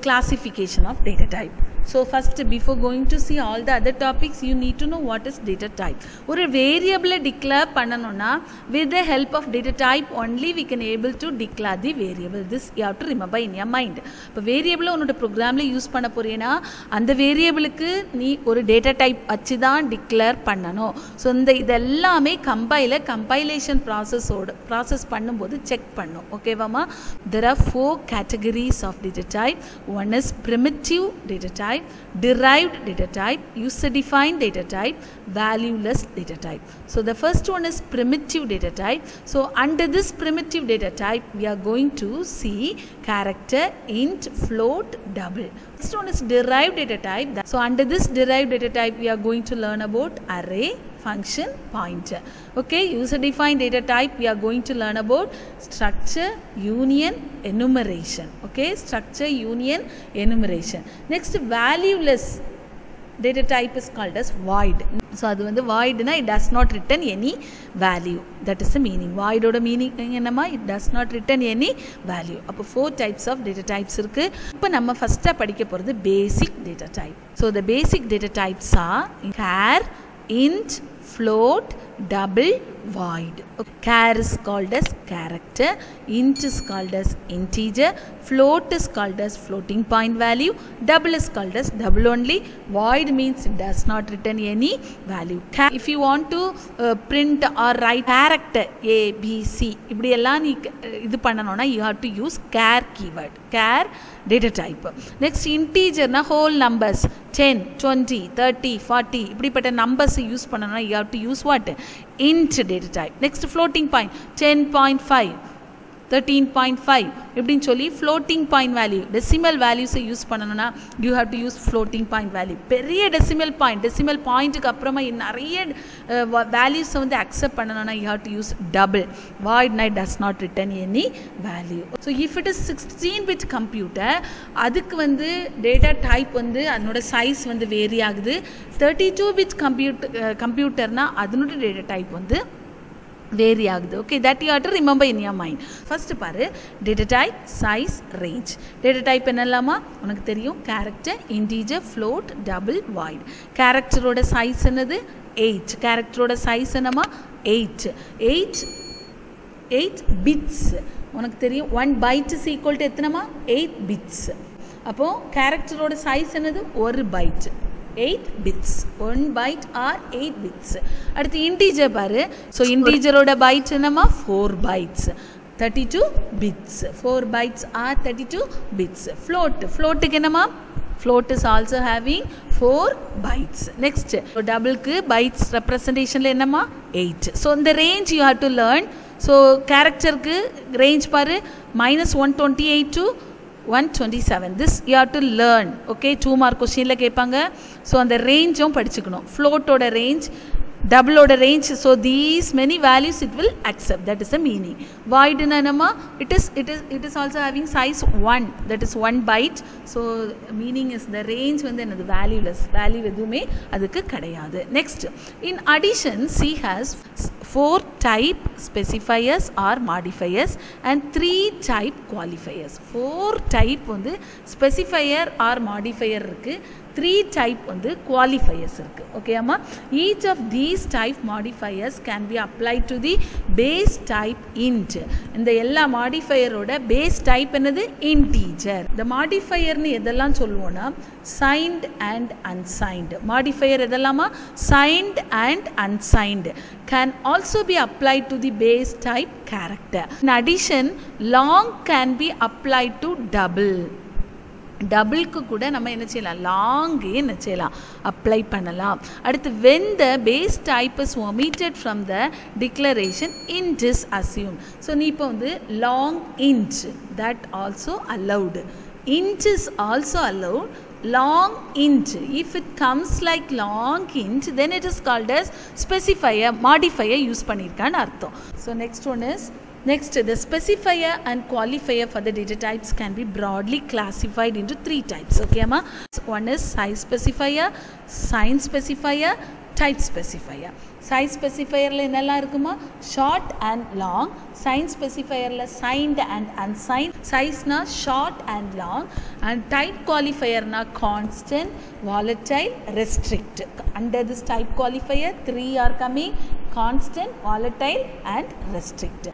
classification of data type. So first, before going to see all the other topics, you need to know what is data type. ஒரு variable declare பண்ணனும்னா with the help of data type only we can able to declare the variable. This you have to remember in your mind. இப்போ variable உன்னோட ப்ரோக்ராம்ல use பண்ண போறீனா அந்த வேரியபிளுக்கு நீ ஒரு data type வச்சு தான் declare பண்ணனும். ஸோ இந்த இதெல்லாமே compilation process பண்ணும்போது செக் பண்ணும். ஓகேவாமா? There are 4 categories of data type. One is primitive data type, derived data type, user defined data type, valueless data type. So the first one is primitive data type. So under this primitive data type we are going to see character, int, float, double. Next one is derived data type. So under this derived data type we are going to learn about array, function, pointer. Okay, user defined data type we are going to learn about structure, union, enumeration. Okay, structure, union, enumeration. Next, valueless data type is called as void. So adu vandu void na it does not return any value. That is the meaning. Void oda meaning enna it does not return any value. Appo 4 types of data types irukku. Ipo nama first padikka poradhu basic data type. So the basic data types are char, int, float, double, void. Okay. Char is called as character, int is called as integer, float is called as floating point value, double is called as double only, void means it does not return any value. If you want to print or write character A, B, C, இப்படி எல்லாம் நீ இது பண்ணனும்னா you have to use char keyword. Char data type. Next, integer na whole numbers 10, 20, 30, 40 இப்படிப்பட்ட numbers use பண்ணனும்னா you have to use what? Int data type. Next, floating point 10.5, 13.5 இப்படின்னு சொல்லி floating point value decimal values use பண்ணனும்னா you have to use floating point value. பெரிய decimal pointக்கு அப்புறமா நிறைய values வந்து accept பண்ணனும்னா you have to use double. Void does not return any value. So if it is 16-bit computer அதுக்கு வந்து data type வந்து அதனோட size வந்து vary ஆகுது. 32-bit computerனா அதனோட data type வந்து vary ஆகுது. Okay, that you have to remember in your mind. First பாரு data type, size, range. Data type என்னலாமா உனக்கு தெரியும் character, integer, float, double, void. Character ஓட size என்னது 8. Character ஓட size என்னமா 8 bits. உனக்கு தெரியும் 1 byte is equal to எத்தனைமா 8 bits. அப்போ character ஓட size என்னது 1 byte. 8 bits. 1 byte or 8 bits. அடுத்து integer பாரு. So integer ஓட byte என்னமா 4 bytes. 32 bits. 4 bytes are 32 bits. Float என்னமா float is also having 4 bytes. Next, so double ku bytes representation la என்னமா 8. So in the range you have to learn. So character ku range பாரு -128 to 127. This you have to learn. Okay, 2 mark question la kepanga. So அந்த range படிச்சுக்கணும். Float oda range, double oda range. So these many values it will accept. That is the meaning. Void nama it is also having size 1. That is 1 byte. So meaning is the range வந்து என்னது valueless. Value எதுவுமே அதுக்கு கிடையாது. Next, in addition C has 4 type specifiers or modifiers and 3 type qualifiers. 4 type வந்து specifier or modifier இருக்கு. 3 type வந்து qualifiers இருக்கு. Okay amma, each of these type modifiers can be applied to the base type int. இந்த எல்லா modifier ஓட base type என்னது integer. The modifier னு எதெல்லாம் சொல்லுவோம்னா signed and unsigned. Modifier எதெல்லாமா signed and unsigned can also be applied to the base type character. In addition, long can be applied to double. Double க்கு கூட நம்ம என்ன செய்யலாம் long என்ன செய்யலாம் apply பண்ணலாம். அடுத்து when the base type is omitted from the declaration int is assumed. So நீ இப்போ வந்து long int that also allowed. Int is also allowed. Long int, if it comes like long int, then it is called as specifier, modifier use பண்ணிருக்கான்னு அர்த்தம். So next one is the specifier and qualifier for the data types can be broadly classified into 3 types. Okay, amma? One is size specifier, sign specifier, type specifier. Size specifierல என்னெல்லாம் இருக்குமா? short and long. Sign specifierல signed and unsigned. Size na short and long. And type qualifier na constant, volatile, restrict. Under this type qualifier 3 are coming: constant, volatile and restrict.